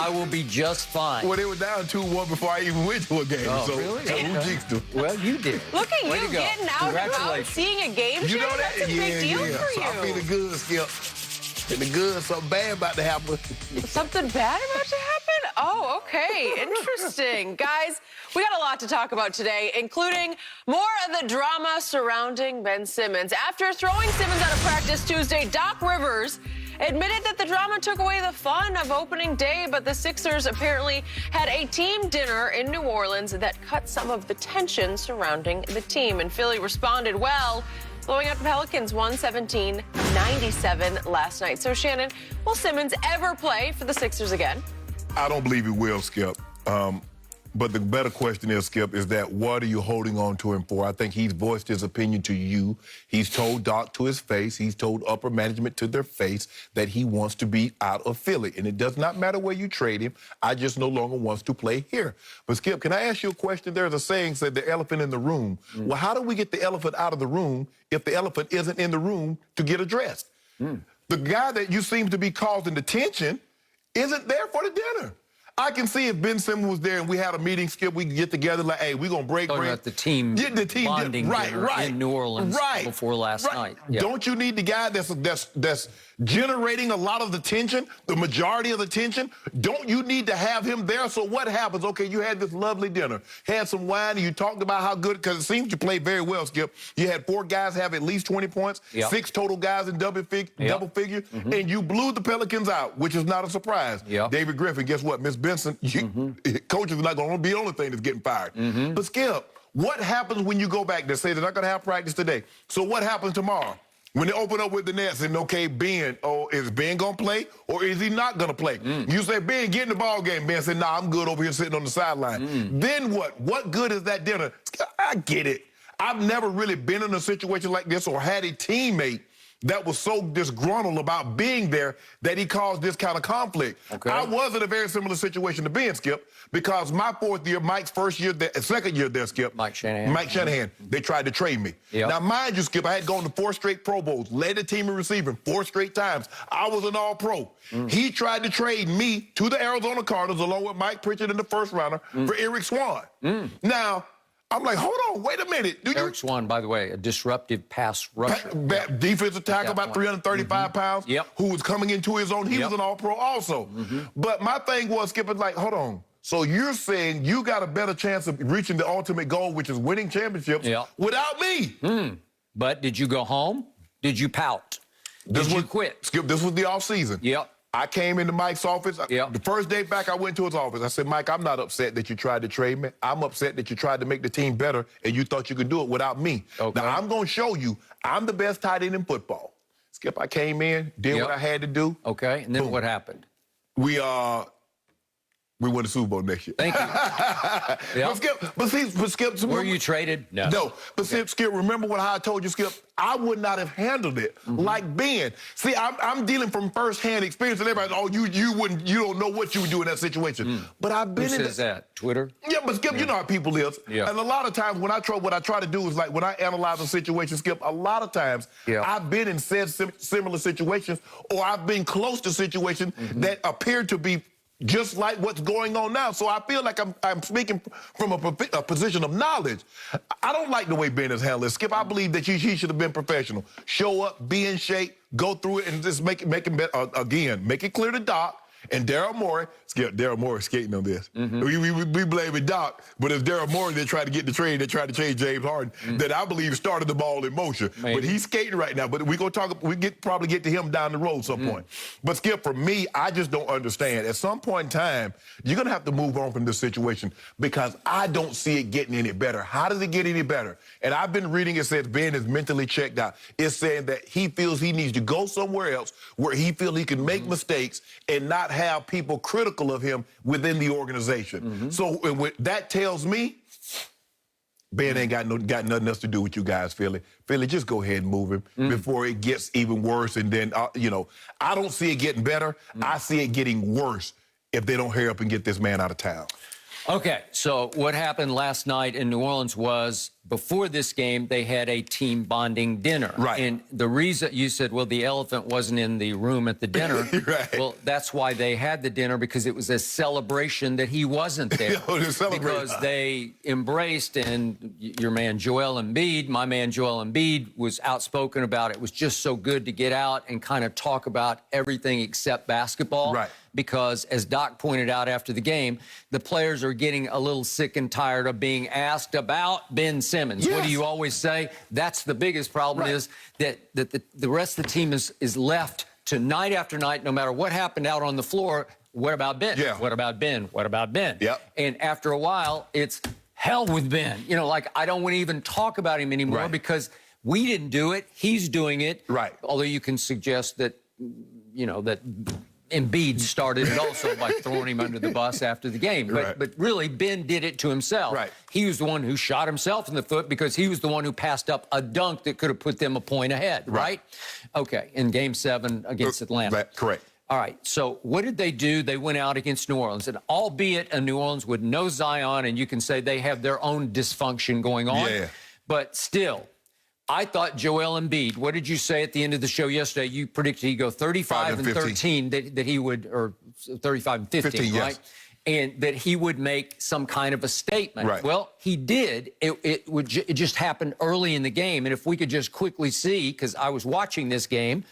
I will be just fine. Well, they were down 2-1 before I even went to a game. Oh, so, really? So who jinxed them? Well, you did. Look at Way you to go. getting out and about, seeing a game, You know Shannon. that? That's a big deal for So you. I'm feeling good, Skip. Feeling good. Something bad about to happen. Something bad about to happen? Oh, okay. Interesting. Guys, we got a lot to talk about today, including more of the drama surrounding Ben Simmons. After throwing Simmons out of practice Tuesday, Doc Rivers admitted that the drama took away the fun of opening day, but the Sixers apparently had a team dinner in New Orleans that cut some of the tension surrounding the team. And Philly responded well, blowing out the Pelicans 117-97 last night. So, Shannon, will Simmons ever play for the Sixers again? I don't believe he will, Skip. But the better question is, Skip, is that what are you holding on to him for? I think he's voiced his opinion to you. He's told Doc to his face. He's told upper management to their face that he wants to be out of Philly. And it does not matter where you trade him. I just no longer wants to play here. But, Skip, can I ask you a question? There's a saying said the elephant in the room. Well, how do we get the elephant out of the room if the elephant isn't in the room to get addressed? The guy that you seem to be causing the tension isn't there for the dinner. I can see if Ben Simmons was there and we had a meeting, Skip, we could get together like, hey, we're going to break bread. About the team, bonding dinner in New Orleans before last night. Yeah. Don't you need the guy that's generating a lot of the tension, the majority of the tension? Don't you need to have him there? So what happens? Okay, you had this lovely dinner, had some wine, and you talked about how good, because it seems you played very well, Skip. You had 4 guys have at least 20 points, 6 total guys in double figure, and you blew the Pelicans out, which is not a surprise. David Griffin, guess what? Miss Benson, coaches are not going to be the only thing that's getting fired. But Skip, what happens when you go back? They say they're not going to have practice today. So what happens tomorrow? When they open up with the Nets and, okay, Ben, is Ben going to play or is he not going to play? You say, Ben, get in the ball game. Ben said, nah, I'm good over here sitting on the sideline. Then what? What good is that dinner? I get it. I've never really been in a situation like this or had a teammate that was so disgruntled about being there that he caused this kind of conflict. I was in a very similar situation to Ben, Skip, because my 4th year, Mike's first year, second year there, Skip. Mike Shanahan. They tried to trade me. Now, mind you, Skip, I had gone to 4 straight Pro Bowls, led the team in receiving 4 straight times. I was an all-pro. He tried to trade me to the Arizona Cardinals along with Mike Pritchard in the first rounder for Eric Swan. Now, I'm like, hold on, wait a minute. Eric Swan, by the way, a disruptive pass rusher. Defensive tackle, about 335 pounds, who was coming into his own. He was an all-pro also. But my thing was, Skip, is like, hold on. So you're saying you got a better chance of reaching the ultimate goal, which is winning championships, without me. But did you go home? Did you pout? Did you quit? Skip, this was the offseason. I came into Mike's office. The first day back, I went to his office. I said, Mike, I'm not upset that you tried to trade me. I'm upset that you tried to make the team better and you thought you could do it without me. Now, I'm going to show you I'm the best tight end in football. Skip, I came in, did what I had to do. And then what happened? We won the Super Bowl next year. Thank you. But Skip, were you traded? No. But Skip, remember how I told you, Skip? I would not have handled it like Ben. See, I'm dealing from first-hand experience, and everybody, you don't know what you would do in that situation. But I've been in says that? Twitter? Yeah, but Skip, you know how people live. And a lot of times what I try to do is like when I analyze a situation, Skip, a lot of times I've been in similar situations, or I've been close to situations that appear to be just like what's going on now. So I feel like I'm speaking from a position of knowledge. I don't like the way Ben has handled it. Skip, I believe that he should have been professional. Show up, be in shape, go through it, and just make it better. Again, make it clear to Doc and Daryl Morey. Skip, Daryl Morey skating on this. We blame it Doc, but it's Daryl Morey that tried to get the trade, that tried to trade James Harden, that I believe started the ball in motion. But he's skating right now. But probably get to him down the road some point. But Skip, for me, I just don't understand. At some point in time, you're gonna have to move on from this situation because I don't see it getting any better. How does it get any better? And I've been reading it says Ben is mentally checked out. It's saying that he feels he needs to go somewhere else where he feels he can make mistakes and not have people critical of him within the organization. So that tells me Ben ain't got nothing else to do with you guys, Philly. Philly, just go ahead and move him before it gets even worse. And then, I don't see it getting better. I see it getting worse if they don't hurry up and get this man out of town. Okay, so what happened last night in New Orleans was before this game, they had a team bonding dinner. Right. And the reason you said, well, the elephant wasn't in the room at the dinner. Right. Well, that's why they had the dinner, because it was a celebration that he wasn't there. Because they embraced, and your man Joel Embiid, my man Joel Embiid, was outspoken about it. It was just so good to get out and kind of talk about everything except basketball. Right. Because, as Doc pointed out after the game, the players are getting a little sick and tired of being asked about Ben Simmons. Yes. What do you always say? That's the biggest problem, Right. is that the rest of the team is left to night after night, no matter what happened out on the floor. What about Ben? Yeah. What about Ben? What about Ben? Yep. And after a while, it's hell with Ben. You know, like, I don't want to even talk about him anymore, Right. because we didn't do it. He's doing it. Right. Although you can suggest that, you know, that Embiid started it also by throwing him under the bus after the game. But, Right. but really, Ben did it to himself. Right. He was the one who shot himself in the foot, because he was the one who passed up a dunk that could have put them a point ahead, right? Okay, in Game 7 against Atlanta. Right, correct. All right, so what did they do? They went out against New Orleans, and albeit a New Orleans with no Zion, and you can say they have their own dysfunction going on, Yeah. but still, I thought Joel Embiid, what did you say at the end of the show yesterday? You predicted he'd go 35 and 13, that he would, or 35 and 15, right? Yes. And that he would make some kind of a statement. Right. Well, he did. It just happened early in the game. And if we could just quickly see, because I was watching this game,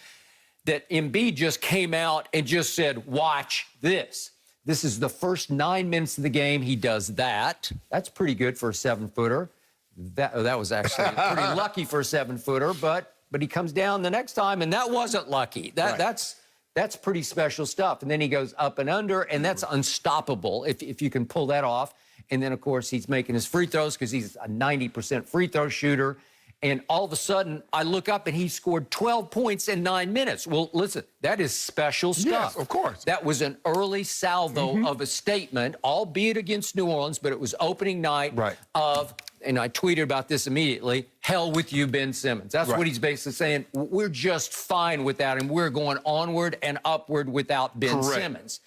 that Embiid just came out and just said, watch this. This is the first 9 minutes of the game. He does that. That's pretty good for a 7-footer. That was actually pretty lucky for a 7-footer, but he comes down the next time, and that wasn't lucky. Right. That's pretty special stuff. And then he goes up and under, and that's unstoppable if you can pull that off. And then, of course, he's making his free throws, because he's a 90% free throw shooter. And all of a sudden, I look up, and he scored 12 points in 9 minutes. Well, listen, that is special stuff. Yes, of course. That was an early salvo of a statement, albeit against New Orleans, but it was opening night of, and I tweeted about this immediately, hell with you, Ben Simmons. That's what he's basically saying. We're just fine without him. We're going onward and upward without Ben Simmons.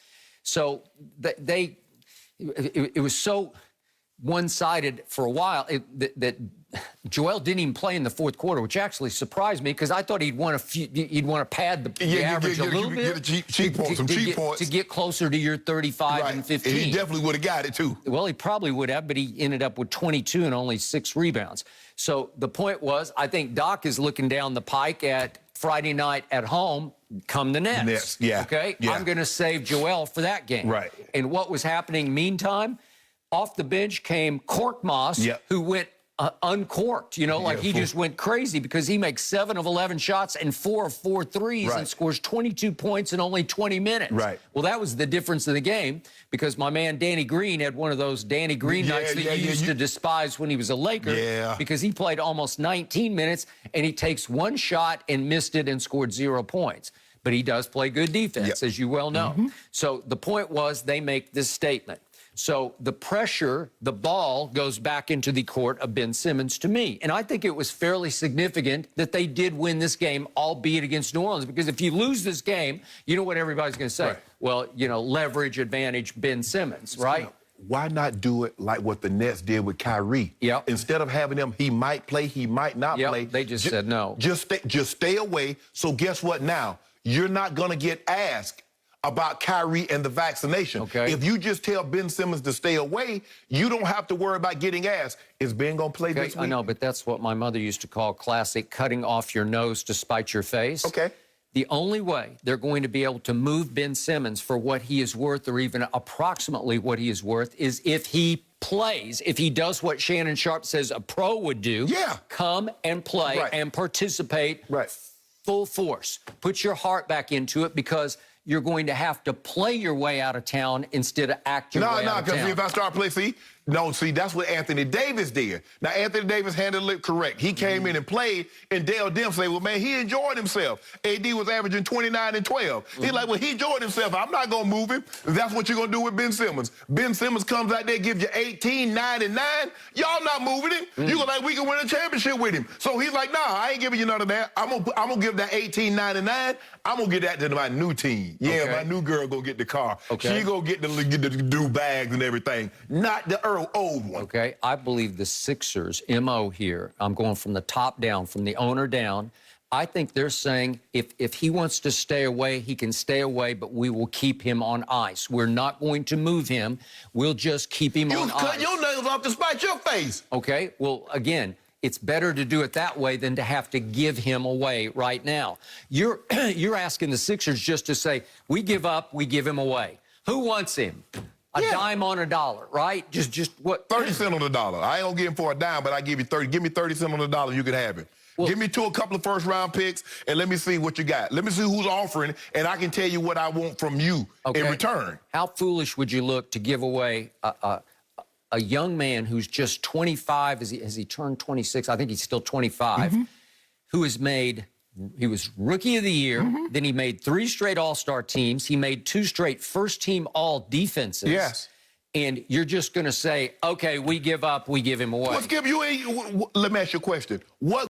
So it was so one-sided for a while that Joel didn't even play in the fourth quarter, which actually surprised me, because I thought he'd want to pad the average a little bit. Get cheap points, some cheap points. To get closer to your 35 and 15. And he definitely would have got it, too. Well, he probably would have, but he ended up with 22 and only 6 rebounds. So the point was, I think Doc is looking down the pike at Friday night at home, come the Nets. Yeah. Okay? Yeah. I'm going to save Joel for that game. Right. And what was happening meantime? Off the bench came Korkmaz, who went uncorked, you know, like he just went crazy, because he makes 7 of 11 shots and 4 of 4 threes and scores 22 points in only 20 minutes. Right. Well, that was the difference in the game, because my man Danny Green had one of those Danny Green nights that you used to despise when he was a Laker. Yeah. Because he played almost 19 minutes, and he takes 1 shot and missed it and scored 0 points. But he does play good defense, as you well know. So the point was, they make this statement. So the pressure, the ball goes back into the court of Ben Simmons to me. And I think it was fairly significant that they did win this game, albeit against New Orleans, because if you lose this game, you know what everybody's going to say? Well, you know, leverage advantage Ben Simmons, right? Why not do it like what the Nets did with Kyrie? Instead of having him, he might play, he might not play. They just said no. Just stay away. So guess what now? You're not going to get asked about Kyrie and the vaccination. If you just tell Ben Simmons to stay away, you don't have to worry about getting asked. Is Ben going to play this week? I know, but that's what my mother used to call classic cutting off your nose to spite your face. The only way they're going to be able to move Ben Simmons for what he is worth, or even approximately what he is worth, is if he plays, if he does what Shannon Sharp says a pro would do, come and play and participate full force. Put your heart back into it, because you're going to have to play your way out of town instead of act your way out of town. No, because if I start playing, see, No, see, that's what Anthony Davis did. Now, Anthony Davis handled it correct. He came in and played, and Dale Demps said, well, man, he enjoyed himself. AD was averaging 29 and 12. He's like, well, he enjoyed himself. I'm not going to move him. That's what you're going to do with Ben Simmons. Ben Simmons comes out there, gives you 18, 9, and 9. Y'all not moving him. You go like, we can win a championship with him. So he's like, nah, I ain't giving you none of that. I'm gonna give that 18, 9, and 9. I'm going to give that to my new team. Yeah, Okay. my new girl going to get the car. Okay. She going to get the do bags and everything. Not the old one. Okay, I believe the Sixers' MO here, I'm going from the top down, from the owner down. I think they're saying if he wants to stay away, he can stay away, but we will keep him on ice. We're not going to move him. We'll just keep him on You cut ice. your nails off to spite your face. Okay, well, again, it's better to do it that way than to have to give him away right now. You're asking the Sixers just to say, we give up, we give him away. Who wants him? A dime on a dollar, right? Just what? 30 cents on the dollar. I ain't gonna give him for a dime, but I give you 30. Give me 30 cents on the dollar, you can have it. Well, give me a couple of first-round picks, and let me see what you got. Let me see who's offering, and I can tell you what I want from you in return. How foolish would you look to give away a young man who's just 25? Has he turned 26? I think he's still 25. Who has made? He was Rookie of the Year. Then he made 3 straight All-Star teams. He made 2 straight first-team All-Defenses. Yes. And you're just going to say, okay, we give up, we give him away. Let me ask you a question. What